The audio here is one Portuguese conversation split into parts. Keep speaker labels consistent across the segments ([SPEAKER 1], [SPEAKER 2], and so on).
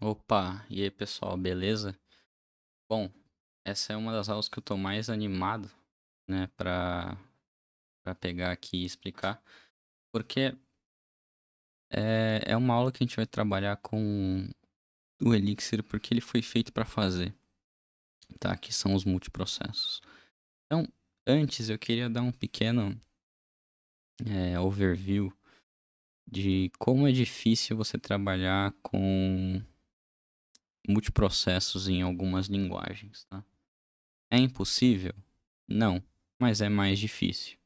[SPEAKER 1] Opa, e aí pessoal, beleza? Bom, essa é uma das aulas que eu tô mais animado, né, pra pegar aqui e explicar, porque é uma aula que a gente vai trabalhar com o Elixir, porque ele foi feito pra fazer, tá? Que são os multiprocessos. Então, antes eu queria dar um pequeno overview de como é difícil você trabalhar com multiprocessos em algumas linguagens, tá? É impossível? Não, mas é mais difícil.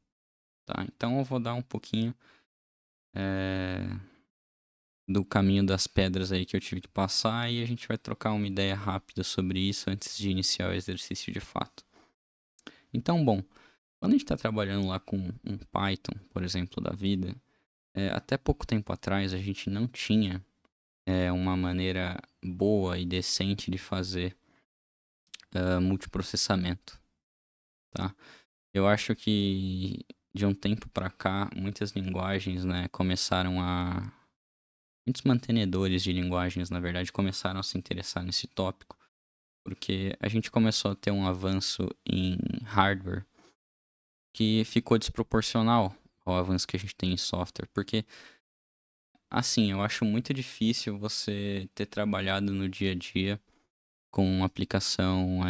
[SPEAKER 1] Tá, então eu vou dar um pouquinho eh, do caminho das pedras aí que eu tive que passar e a gente vai trocar uma ideia rápida sobre isso antes de iniciar o exercício de fato. Então, bom, quando a gente está trabalhando lá com um Python, por exemplo, da vida, até pouco tempo atrás a gente não tinha uma maneira boa e decente de fazer multiprocessamento, tá? Eu acho que de um tempo para cá, muitas linguagens, né, começaram a muitos mantenedores de linguagens, na verdade, começaram a se interessar nesse tópico, porque a gente começou a ter um avanço em hardware que ficou desproporcional ao avanço que a gente tem em software. Porque, assim, eu acho muito difícil você ter trabalhado no dia a dia com uma aplicação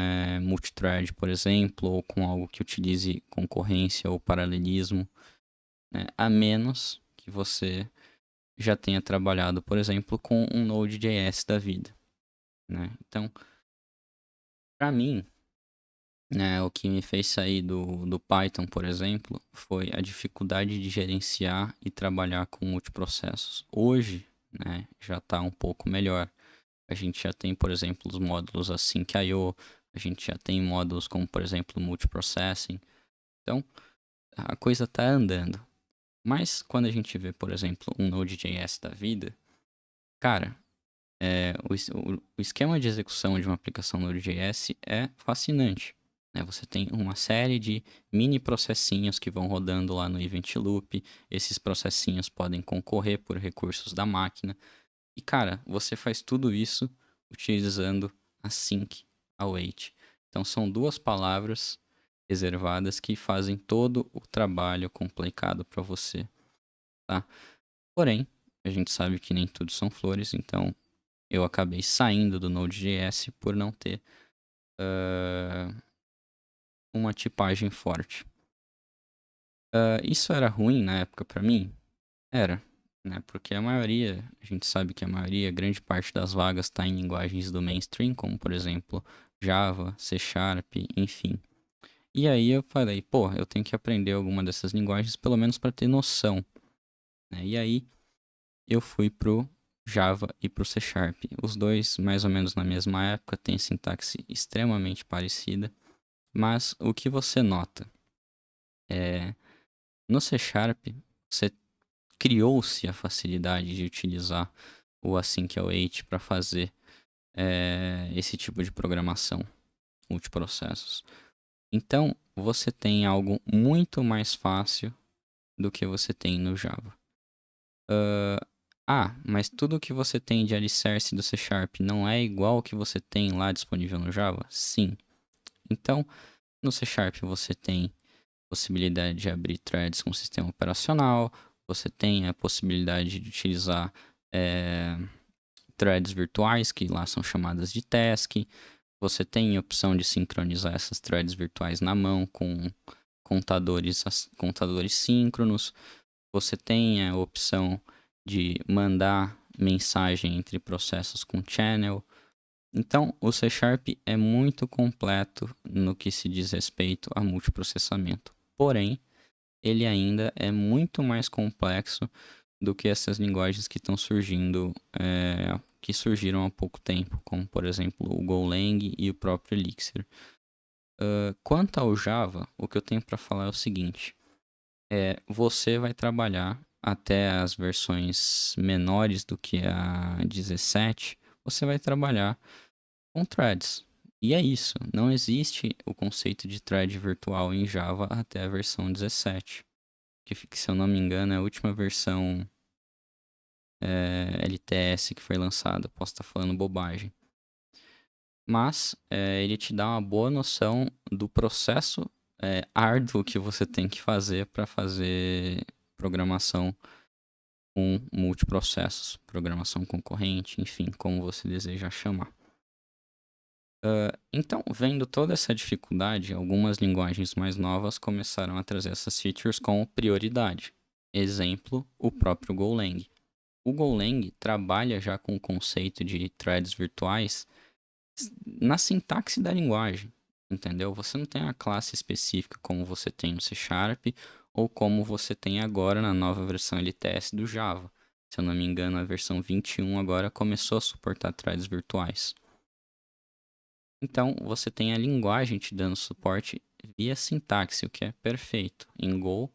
[SPEAKER 1] multithread, por exemplo, ou com algo que utilize concorrência ou paralelismo, né? A menos que você já tenha trabalhado, por exemplo, com um Node.js da vida, né? Então, para mim, né, o que me fez sair do Python, por exemplo, foi a dificuldade de gerenciar e trabalhar com multiprocessos. Hoje, né, já está um pouco melhor. A gente já tem, por exemplo, os módulos Async.io, a gente já tem módulos como, por exemplo, Multiprocessing. Então, a coisa está andando. Mas quando a gente vê, por exemplo, um Node.js da vida, cara, o esquema de execução de uma aplicação Node.js é fascinante, né? Você tem uma série de mini processinhos que vão rodando lá no Event Loop. Esses processinhos podem concorrer por recursos da máquina. E, cara, você faz tudo isso utilizando async await. Então, são duas palavras reservadas que fazem todo o trabalho complicado para você, tá? Porém, a gente sabe que nem tudo são flores, então eu acabei saindo do Node.js por não ter uma tipagem forte. Isso era ruim na época pra mim? Era, né? Porque a gente sabe que a maioria, grande parte das vagas está em linguagens do mainstream, como por exemplo Java, C Sharp, enfim. E aí eu falei, pô, eu tenho que aprender alguma dessas linguagens pelo menos para ter noção, né? E aí eu fui pro Java e pro C Sharp. Os dois, mais ou menos na mesma época, têm sintaxe extremamente parecida. Mas o que você nota é no C Sharp, você criou-se a facilidade de utilizar o async await para fazer esse tipo de programação multiprocessos. Então, você tem algo muito mais fácil do que você tem no Java. Mas tudo que você tem de alicerce do C Sharp não é igual ao que você tem lá disponível no Java? Sim. Então, no C Sharp você tem possibilidade de abrir threads com sistema operacional, você tem a possibilidade de utilizar é, threads virtuais, que lá são chamadas de task, você tem a opção de sincronizar essas threads virtuais na mão com contadores síncronos, você tem a opção de mandar mensagem entre processos com channel. Então, o C Sharp é muito completo no que se diz respeito a multiprocessamento. Porém, ele ainda é muito mais complexo do que essas linguagens que estão surgindo, que surgiram há pouco tempo, como por exemplo o Golang e o próprio Elixir. Quanto ao Java, o que eu tenho para falar é o seguinte: você vai trabalhar até as versões menores do que a 17, você vai trabalhar com threads. E é isso, não existe o conceito de thread virtual em Java até a versão 17. Que se eu não me engano é a última versão LTS que foi lançado. Posso estar falando bobagem. Mas ele te dá uma boa noção do processo árduo que você tem que fazer para fazer programação com multiprocessos, programação concorrente, enfim, como você deseja chamar. Então, vendo toda essa dificuldade, algumas linguagens mais novas começaram a trazer essas features com prioridade. Exemplo, o próprio Golang. O Golang trabalha já com o conceito de threads virtuais na sintaxe da linguagem, entendeu? Você não tem a classe específica como você tem no C Sharp ou como você tem agora na nova versão LTS do Java. Se eu não me engano, a versão 21 agora começou a suportar threads virtuais. Então, você tem a linguagem te dando suporte via sintaxe, o que é perfeito. Em Go,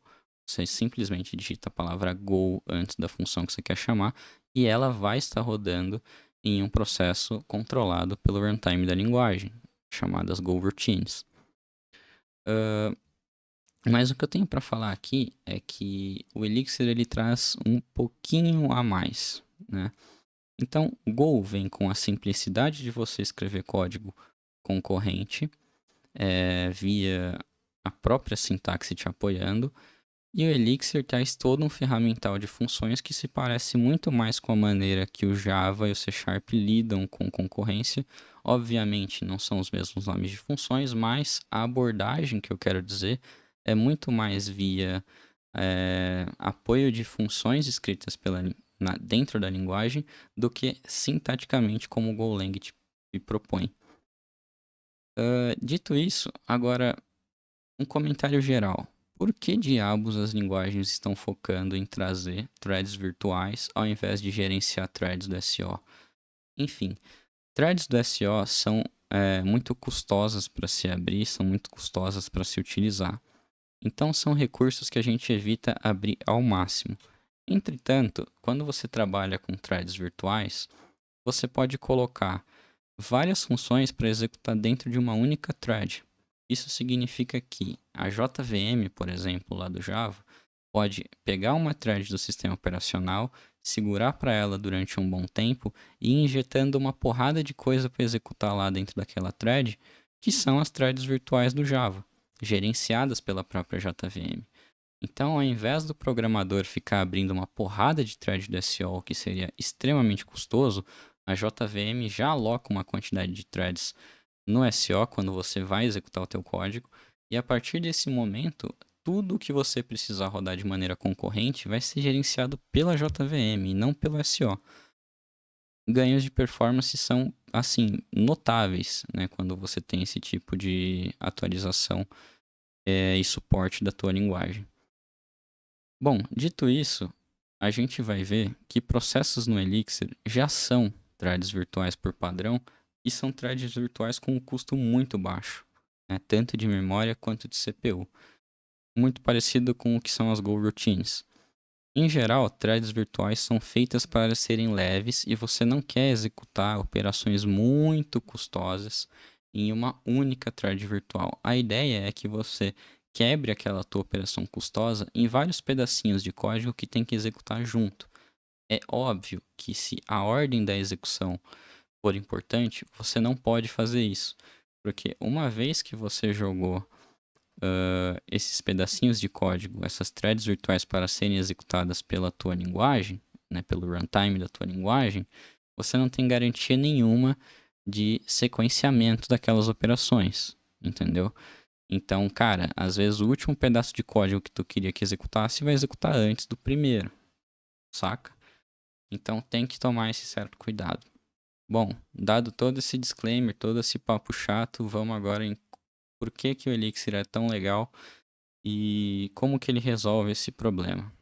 [SPEAKER 1] você simplesmente digita a palavra Go antes da função que você quer chamar e ela vai estar rodando em um processo controlado pelo runtime da linguagem, chamadas Go Routines. Mas o que eu tenho para falar aqui é que o Elixir ele traz um pouquinho a mais, né? Então, Go vem com a simplicidade de você escrever código concorrente via a própria sintaxe te apoiando. E o Elixir traz todo um ferramental de funções que se parece muito mais com a maneira que o Java e o C Sharp lidam com concorrência. Obviamente não são os mesmos nomes de funções, mas a abordagem que eu quero dizer é muito mais via apoio de funções escritas dentro da linguagem do que sintaticamente como o Golang te propõe. Dito isso, agora um comentário geral. Por que diabos as linguagens estão focando em trazer threads virtuais ao invés de gerenciar threads do SO? Enfim, threads do SO são muito custosas para se abrir, são muito custosas para se utilizar. Então, são recursos que a gente evita abrir ao máximo. Entretanto, quando você trabalha com threads virtuais, você pode colocar várias funções para executar dentro de uma única thread. Isso significa que a JVM, por exemplo, lá do Java, pode pegar uma thread do sistema operacional, segurar para ela durante um bom tempo e ir injetando uma porrada de coisa para executar lá dentro daquela thread, que são as threads virtuais do Java, gerenciadas pela própria JVM. Então, ao invés do programador ficar abrindo uma porrada de thread do SO, que seria extremamente custoso, a JVM já aloca uma quantidade de threads no SO quando você vai executar o teu código, e a partir desse momento, tudo o que você precisar rodar de maneira concorrente vai ser gerenciado pela JVM e não pelo SO. Ganhos de performance são, assim, notáveis, né, quando você tem esse tipo de atualização e suporte da tua linguagem. Bom, dito isso, a gente vai ver que processos no Elixir já são threads virtuais por padrão e são threads virtuais com um custo muito baixo, né? Tanto de memória quanto de CPU. Muito parecido com o que são as Go Routines. Em geral, threads virtuais são feitas para serem leves e você não quer executar operações muito custosas em uma única thread virtual. A ideia é que você quebre aquela tua operação custosa em vários pedacinhos de código que tem que executar junto. É óbvio que se a ordem da execução for importante, você não pode fazer isso, porque uma vez que você jogou esses pedacinhos de código, essas threads virtuais para serem executadas pela tua linguagem, né, pelo runtime da tua linguagem, você não tem garantia nenhuma de sequenciamento daquelas operações, entendeu? Então, cara, às vezes o último pedaço de código que tu queria que executasse vai executar antes do primeiro, saca? Então tem que tomar esse certo cuidado. Bom, dado todo esse disclaimer, todo esse papo chato, vamos agora em por que que o Elixir é tão legal e como que ele resolve esse problema,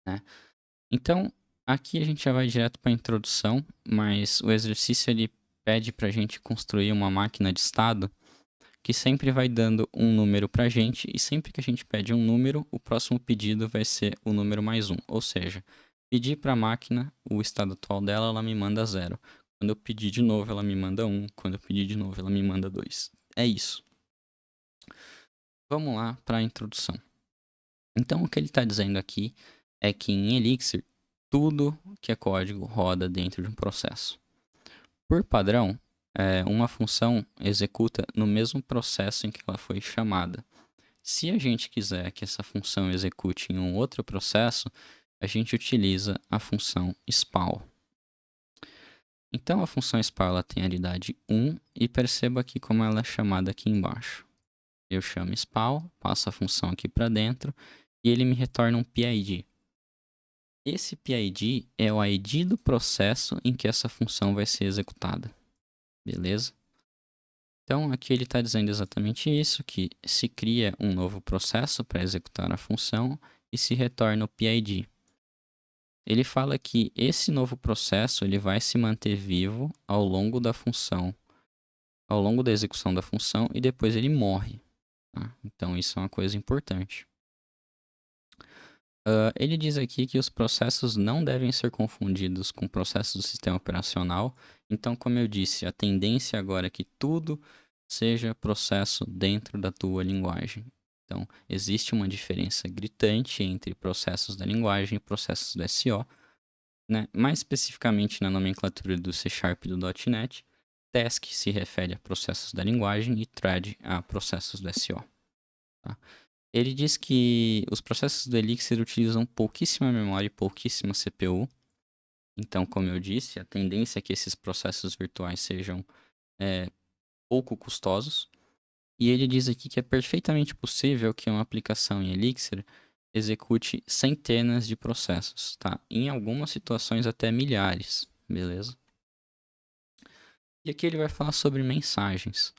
[SPEAKER 1] né? Então, aqui a gente já vai direto para a introdução, mas o exercício ele pede para a gente construir uma máquina de estado que sempre vai dando um número para a gente e sempre que a gente pede um número, o próximo pedido vai ser o número mais um, ou seja, pedir para a máquina o estado atual dela, ela me manda 0. Quando eu pedir de novo, ela me manda 1. Quando eu pedir de novo, ela me manda 2. É isso. Vamos lá para a introdução. Então, o que ele está dizendo aqui é que em Elixir, tudo que é código roda dentro de um processo. Por padrão, uma função executa no mesmo processo em que ela foi chamada. Se a gente quiser que essa função execute em um outro processo, a gente utiliza a função spawn. Então, a função spawn ela tem a idade 1 e perceba aqui como ela é chamada aqui embaixo. Eu chamo spawn, passo a função aqui para dentro e ele me retorna um PID. Esse PID é o ID do processo em que essa função vai ser executada. Beleza? Então, aqui ele está dizendo exatamente isso, que se cria um novo processo para executar a função e se retorna o PID. Ele fala que esse novo processo ele vai se manter vivo ao longo da função, ao longo da execução da função e depois ele morre. Tá? Então, isso é uma coisa importante. Ele diz aqui que os processos não devem ser confundidos com processos do sistema operacional. Então, como eu disse, a tendência agora é que tudo seja processo dentro da tua linguagem. Então, existe uma diferença gritante entre processos da linguagem e processos do SO. Né? Mais especificamente na nomenclatura do C# e do .NET, task se refere a processos da linguagem e thread a processos do SO. Tá? Ele diz que os processos do Elixir utilizam pouquíssima memória e pouquíssima CPU. Então, como eu disse, a tendência é que esses processos virtuais sejam pouco custosos. E ele diz aqui que é perfeitamente possível que uma aplicação em Elixir execute centenas de processos, tá? Em algumas situações até milhares, beleza? E aqui ele vai falar sobre mensagens.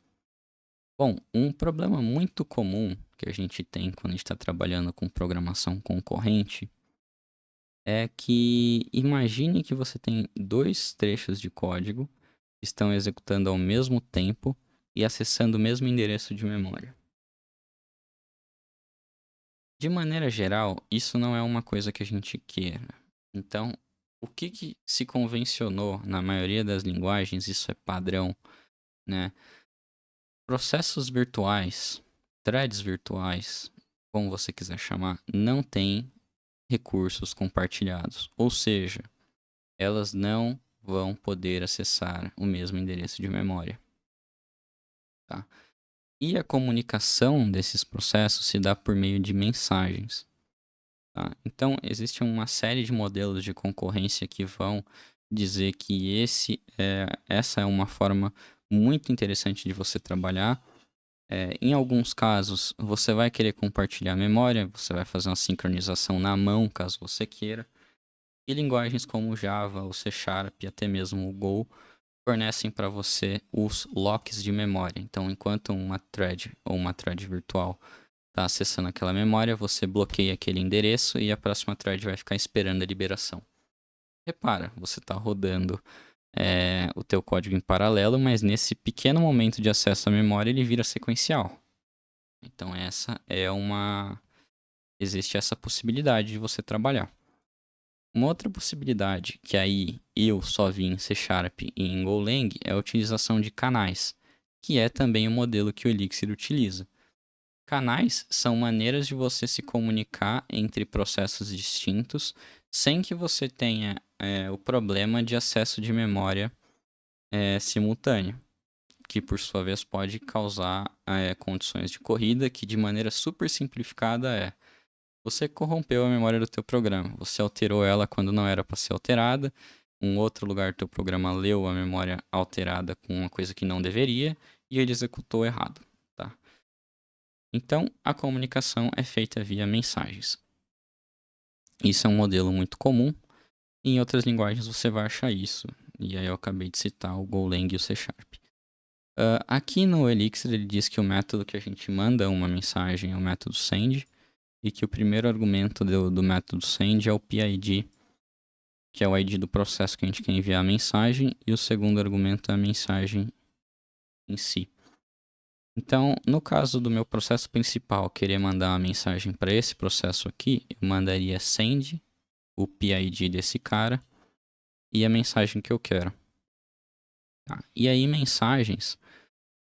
[SPEAKER 1] Bom, um problema muito comum que a gente tem quando a gente está trabalhando com programação concorrente é que imagine que você tem dois trechos de código que estão executando ao mesmo tempo e acessando o mesmo endereço de memória. De maneira geral, isso não é uma coisa que a gente queira. Então, o que se convencionou na maioria das linguagens, isso é padrão, né? Processos virtuais, threads virtuais, como você quiser chamar, não têm recursos compartilhados. Ou seja, elas não vão poder acessar o mesmo endereço de memória. Tá? E a comunicação desses processos se dá por meio de mensagens. Tá? Então, existe uma série de modelos de concorrência que vão dizer que essa é uma forma muito interessante de você trabalhar. Em alguns casos, você vai querer compartilhar a memória, você vai fazer uma sincronização na mão, caso você queira. E linguagens como Java, o C# e até mesmo o Go fornecem para você os locks de memória. Então, enquanto uma thread ou uma thread virtual está acessando aquela memória, você bloqueia aquele endereço e a próxima thread vai ficar esperando a liberação. Repara, você está rodando o teu código em paralelo, mas nesse pequeno momento de acesso à memória ele vira sequencial. Então existe essa possibilidade de você trabalhar. Uma outra possibilidade, que aí eu só vi em C# e em Golang, é a utilização de canais, que é também o modelo que o Elixir utiliza. Canais são maneiras de você se comunicar entre processos distintos sem que você tenha o problema de acesso de memória simultâneo, que por sua vez pode causar condições de corrida que de maneira super simplificada você corrompeu a memória do teu programa, você alterou ela quando não era para ser alterada, um outro lugar do teu programa leu a memória alterada com uma coisa que não deveria e ele executou errado, tá? Então, a comunicação é feita via mensagens. Isso é um modelo muito comum. Em outras linguagens você vai achar isso. E aí eu acabei de citar o Golang e o C#. Aqui no Elixir ele diz que o método que a gente manda uma mensagem é o método send. E que o primeiro argumento do método send é o PID, que é o ID do processo que a gente quer enviar a mensagem. E o segundo argumento é a mensagem em si. Então, no caso do meu processo principal, querer mandar uma mensagem para esse processo aqui, eu mandaria send, o PID desse cara, e a mensagem que eu quero. Tá? E aí, mensagens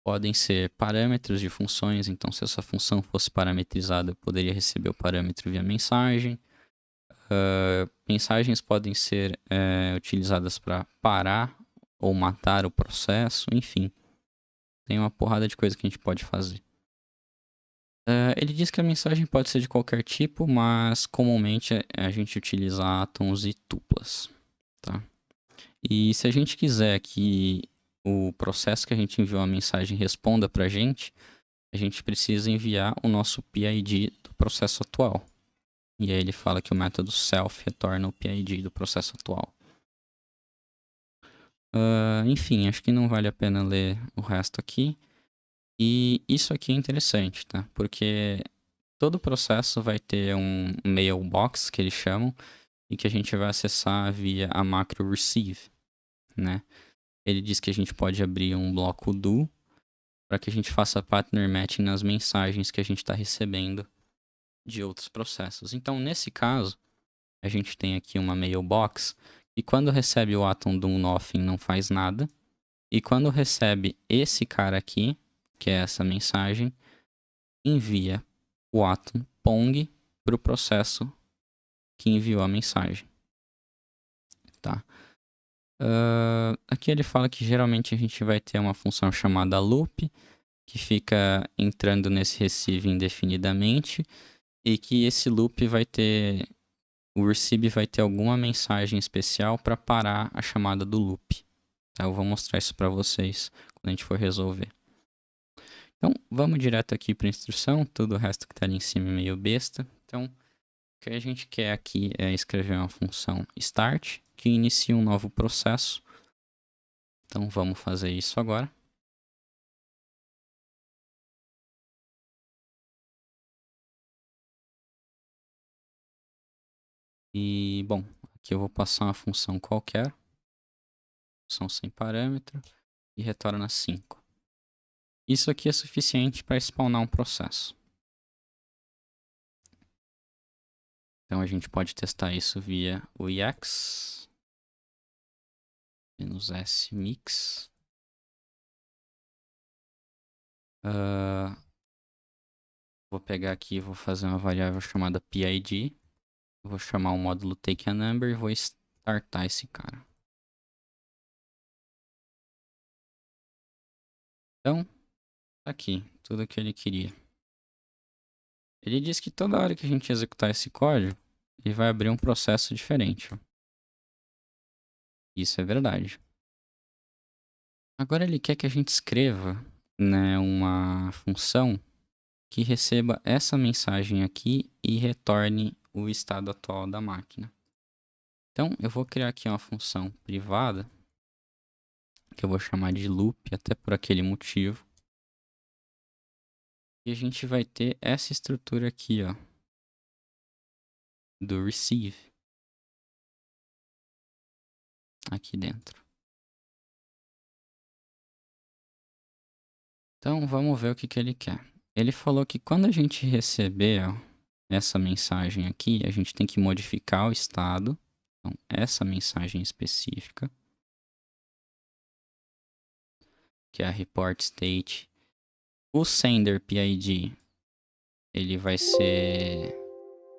[SPEAKER 1] podem ser parâmetros de funções. Então, se essa função fosse parametrizada, eu poderia receber o parâmetro via mensagem. Mensagens podem ser utilizadas para parar ou matar o processo, enfim. Tem uma porrada de coisa que a gente pode fazer. Ele diz que a mensagem pode ser de qualquer tipo, mas comumente a gente utiliza átomos e tuplas, tá? E se a gente quiser que o processo que a gente enviou a mensagem responda para a gente precisa enviar o nosso PID do processo atual. E aí ele fala que o método self retorna o PID do processo atual. Enfim, acho que não vale a pena ler o resto aqui. E isso aqui é interessante, tá? Porque todo processo vai ter um mailbox, que eles chamam, e que a gente vai acessar via a macro receive, né? Ele diz que a gente pode abrir um bloco do para que a gente faça partner matching nas mensagens que a gente está recebendo de outros processos. Então, nesse caso, a gente tem aqui uma mailbox e quando recebe o atom do nothing não faz nada. E quando recebe esse cara aqui, que é essa mensagem, envia o atom pong para o processo que enviou a mensagem. Tá? Aqui ele fala que geralmente a gente vai ter uma função chamada loop, que fica entrando nesse receive indefinidamente, e que esse loop vai ter... O receive vai ter alguma mensagem especial para parar a chamada do loop. Tá? Eu vou mostrar isso para vocês quando a gente for resolver. Então, vamos direto aqui para a instrução. Todo o resto que está ali em cima é meio besta. Então, o que a gente quer aqui é escrever uma função start, que inicia um novo processo. Então, vamos fazer isso agora. E, bom, aqui eu vou passar uma função qualquer. Função sem parâmetro. E retorna 5. Isso aqui é suficiente para spawnar um processo. Então a gente pode testar isso via o EX -s mix. Vou pegar aqui e vou fazer uma variável chamada PID. Vou chamar o módulo takeANumber e vou startar esse cara. Então, tá aqui, tudo o que ele queria. Ele diz que toda hora que a gente executar esse código, ele vai abrir um processo diferente. Ó. Isso é verdade. Agora ele quer que a gente escreva, né, uma função que receba essa mensagem aqui e retorne o estado atual da máquina. Então, eu vou criar aqui uma função privada, que eu vou chamar de loop, até por aquele motivo. E a gente vai ter essa estrutura aqui, ó, do receive, aqui dentro. Então, vamos ver o que ele quer. Ele falou que quando a gente receber ó, essa mensagem aqui, a gente tem que modificar o estado. Então, essa mensagem específica, que é a report state. O sender PID, ele vai ser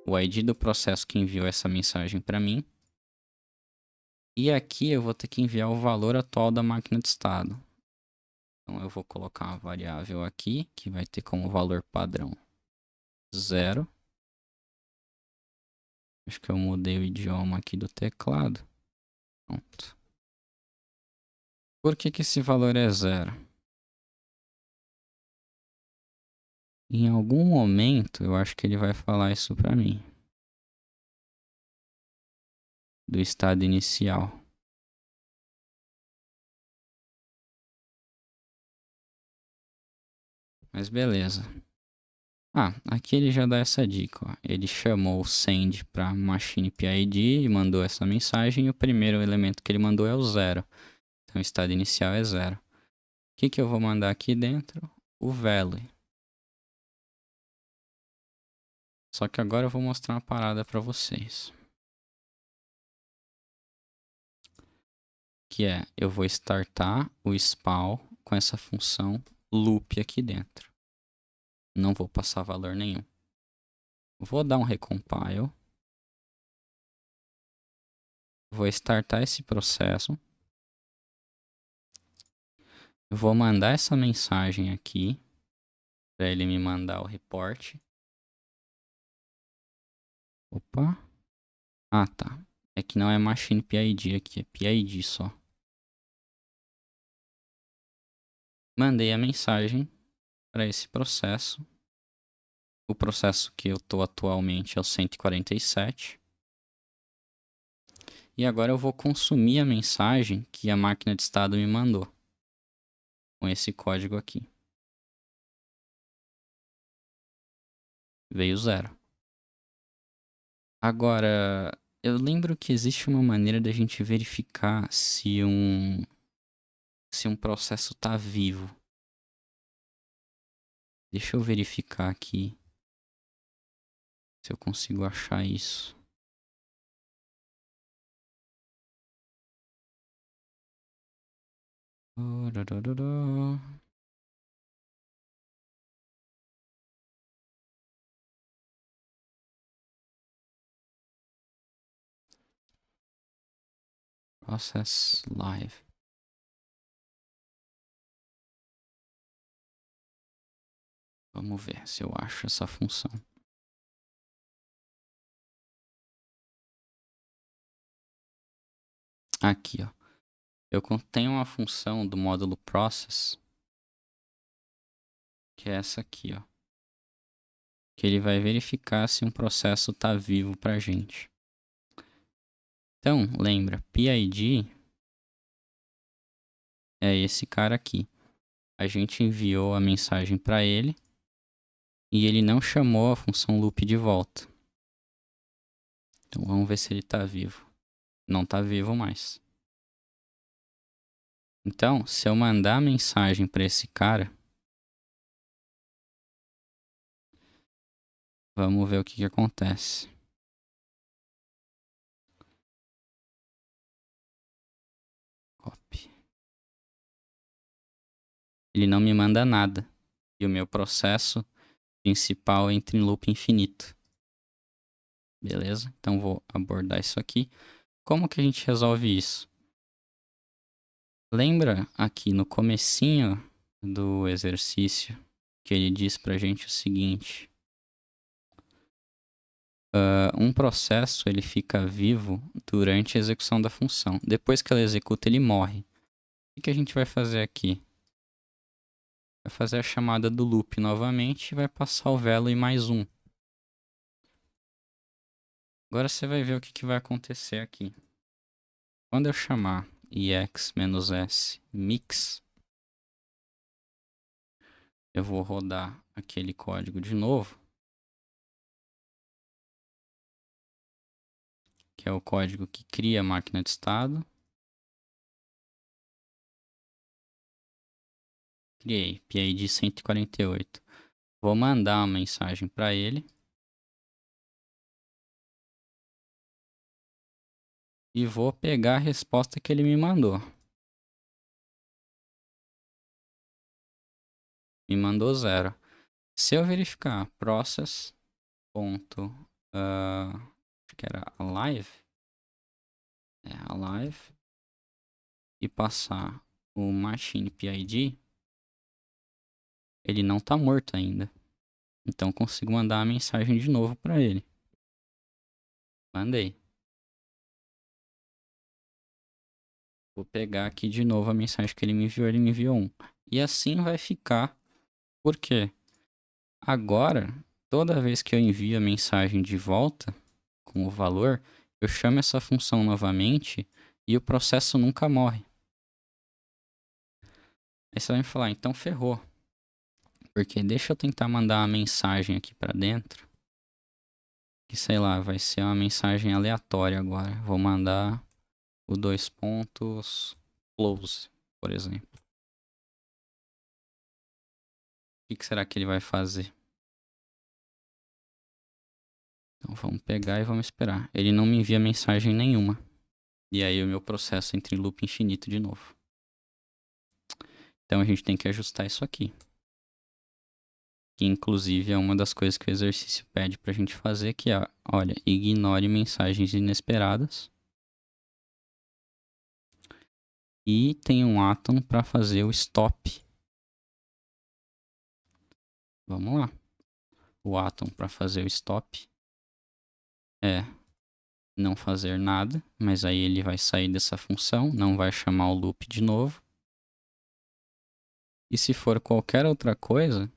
[SPEAKER 1] o ID do processo que enviou essa mensagem para mim. E aqui eu vou ter que enviar o valor atual da máquina de estado. Então eu vou colocar uma variável aqui, que vai ter como valor padrão 0. Acho que eu mudei o idioma aqui do teclado. Pronto. Por que esse valor é 0? Em algum momento eu acho que ele vai falar isso para mim. Do estado inicial. Mas beleza. Aqui ele já dá essa dica. Ó. Ele chamou o send para machine PID e mandou essa mensagem. E o primeiro elemento que ele mandou é o 0. Então o estado inicial é 0. O que eu vou mandar aqui dentro? O value. Só que agora eu vou mostrar uma parada para vocês. Que é, eu vou startar o spawn com essa função loop aqui dentro. Não vou passar valor nenhum. Vou dar um recompile. Vou startar esse processo. Eu vou mandar essa mensagem aqui para ele me mandar o report. Opa. Ah, tá. É que não é Machine PID aqui, é PID só. Mandei a mensagem para esse processo. O processo que eu estou atualmente é o 147. E agora eu vou consumir a mensagem que a máquina de estado me mandou. Com esse código aqui. Veio 0. Agora, eu lembro que existe uma maneira da gente verificar se um processo está vivo. Deixa eu verificar aqui se eu consigo achar isso. Process live. Vamos ver se eu acho essa função. Aqui, ó. Eu tenho uma função do módulo process, que é essa aqui, ó. Que ele vai verificar se um processo está vivo pra gente. Então, lembra, PID é esse cara aqui. A gente enviou a mensagem para ele e ele não chamou a função loop de volta. Então vamos ver se ele está vivo. Não está vivo mais. Então, se eu mandar a mensagem para esse cara, vamos ver o que acontece. Copy. Ele não me manda nada. E o meu processo principal entra em loop infinito. Beleza? Então vou abordar isso aqui. Como que a gente resolve isso? Lembra aqui no comecinho do exercício que ele diz pra gente o seguinte: um processo ele fica vivo durante a execução da função. Depois que ela executa, ele morre. O que a gente vai fazer aqui? Vai fazer a chamada do loop novamente e vai passar o velo em mais um. Agora você vai ver o que vai acontecer aqui. Quando eu chamar ix-s mix, eu vou rodar aquele código de novo, que é o código que cria a máquina de estado. Criei, PID 148. Vou mandar uma mensagem para ele. E vou pegar a resposta que ele me mandou. Me mandou 0. Se eu verificar process. Acho que era alive. Alive. E passar o machine PID. Ele não está morto ainda. Então consigo mandar a mensagem de novo para ele. Mandei. Vou pegar aqui de novo a mensagem que ele me enviou 1. E assim vai ficar. Por quê? Agora, toda vez que eu envio a mensagem de volta com o valor, eu chamo essa função novamente e o processo nunca morre. Aí você vai me falar, então ferrou. Porque deixa eu tentar mandar uma mensagem aqui para dentro. Que sei lá, vai ser uma mensagem aleatória agora. Vou mandar o 2 pontos close, por exemplo. O que será que ele vai fazer? Então vamos pegar e vamos esperar. Ele não me envia mensagem nenhuma. E aí o meu processo entra em loop infinito de novo. Então a gente tem que ajustar isso aqui. Que inclusive é uma das coisas que o exercício pede pra gente fazer, que é, olha, ignore mensagens inesperadas. E tem um atom para fazer o stop. Vamos lá. O atom para fazer o stop é não fazer nada, mas aí ele vai sair dessa função, não vai chamar o loop de novo. E se for qualquer outra coisa,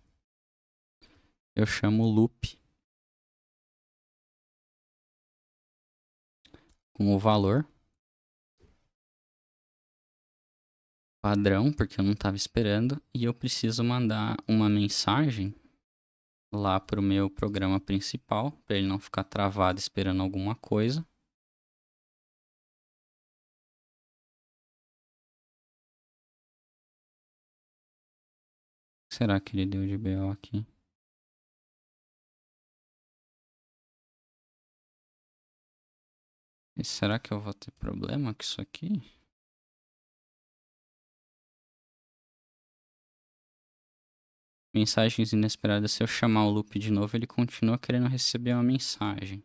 [SPEAKER 1] eu chamo loop com o valor padrão, porque eu não estava esperando, e eu preciso mandar uma mensagem lá para o meu programa principal, para ele não ficar travado esperando alguma coisa. O que será que ele deu de BO aqui? E será que eu vou ter problema com isso aqui? Mensagens inesperadas. Se eu chamar o loop de novo, ele continua querendo receber uma mensagem.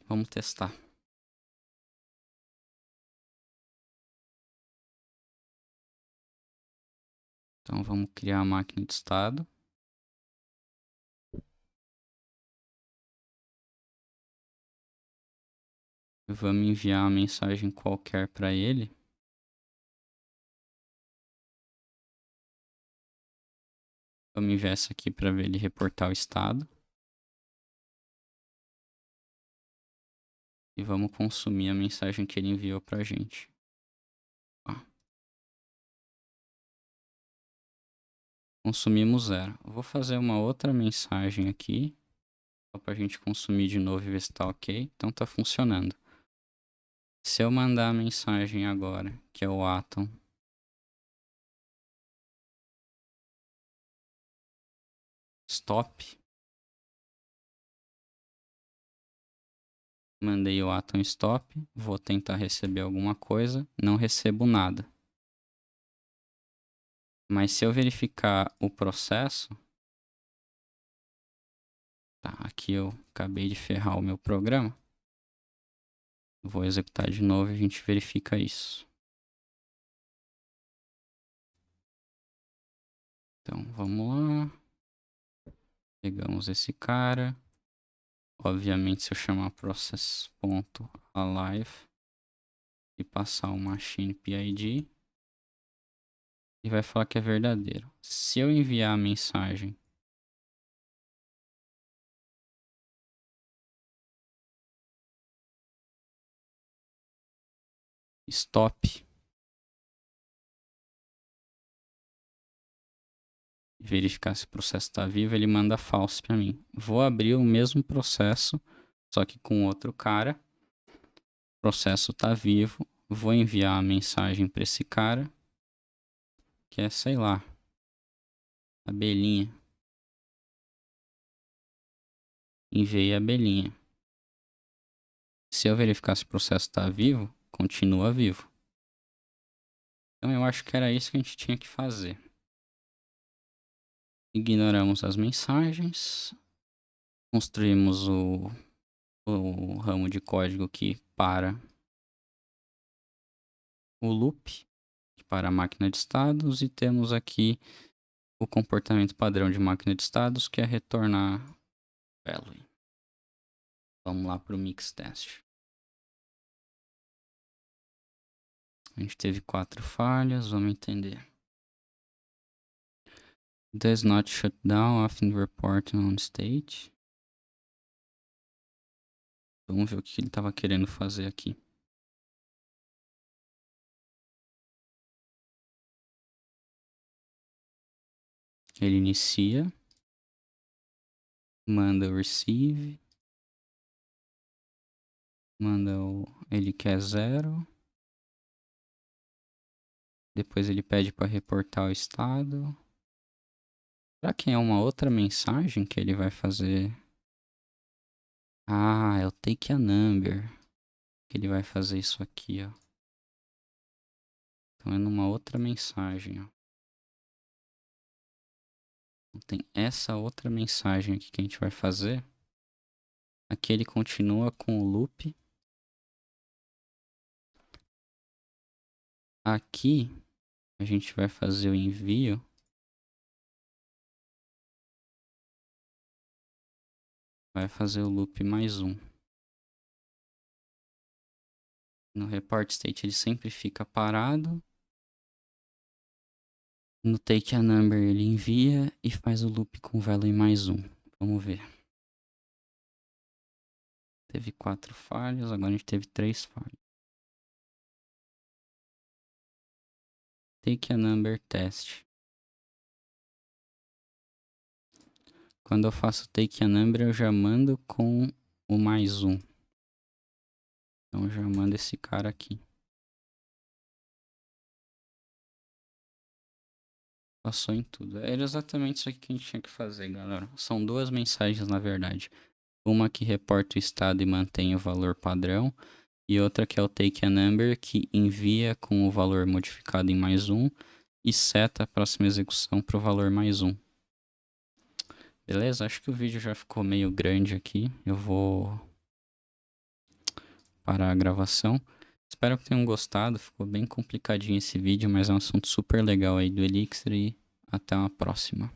[SPEAKER 1] Vamos testar. Então vamos criar a máquina de estado. Vamos enviar uma mensagem qualquer para ele. Vamos enviar essa aqui para ver ele reportar o estado. E vamos consumir a mensagem que ele enviou para a gente. Consumimos 0. Vou fazer uma outra mensagem aqui. Só para a gente consumir de novo e ver se está ok. Então está funcionando. Se eu mandar a mensagem agora, que é o atom stop. Mandei o atom stop. Vou tentar receber alguma coisa. Não recebo nada. Mas se eu verificar o processo... Tá, aqui eu acabei de ferrar o meu programa. Vou executar de novo e a gente verifica isso. Então, vamos lá. Pegamos esse cara. Obviamente, se eu chamar process.alive e passar o machine PID, ele vai falar que é verdadeiro. Se eu enviar a mensagem stop e verificar se o processo está vivo, ele manda false para mim. Vou abrir o mesmo processo, só que com outro cara. O processo está vivo. Vou enviar a mensagem para esse cara, que é, sei lá, abelhinha. Enviei a abelhinha. Se eu verificar se o processo está vivo, continua vivo. Então eu acho que era isso que a gente tinha que fazer. Ignoramos as mensagens. Construímos o ramo de código que para o loop, que para a máquina de estados. E temos aqui o comportamento padrão de máquina de estados, que é retornar value. Vamos lá para o mix test. A gente teve 4 falhas, vamos entender. Does not shut down after reporting on state. Vamos ver o que ele estava querendo fazer aqui. Ele inicia, manda o receive, ele quer 0. Depois ele pede para reportar o estado. Será que é uma outra mensagem que ele vai fazer? Ah, é o take a number. Que ele vai fazer isso aqui, ó. Então é numa outra mensagem, ó. Então, tem essa outra mensagem aqui que a gente vai fazer. Aqui ele continua com o loop. Aqui a gente vai fazer o envio. Vai fazer o loop mais um. No report state ele sempre fica parado. No take a number ele envia e faz o loop com value mais um. Vamos ver. Teve 4 falhas, agora a gente teve 3 falhas. Take a number test. Quando eu faço take a number eu já mando com o mais um. Então eu já mando esse cara aqui. Passou em tudo. Era exatamente isso aqui que a gente tinha que fazer, galera. São duas mensagens, na verdade. Uma que reporta o estado e mantém o valor padrão. E outra que é o take a number, que envia com o valor modificado em mais um. E seta a próxima execução para o valor mais um. Beleza? Acho que o vídeo já ficou meio grande aqui. Eu vou parar a gravação. Espero que tenham gostado. Ficou bem complicadinho esse vídeo, mas é um assunto super legal aí do Elixir. E até uma próxima.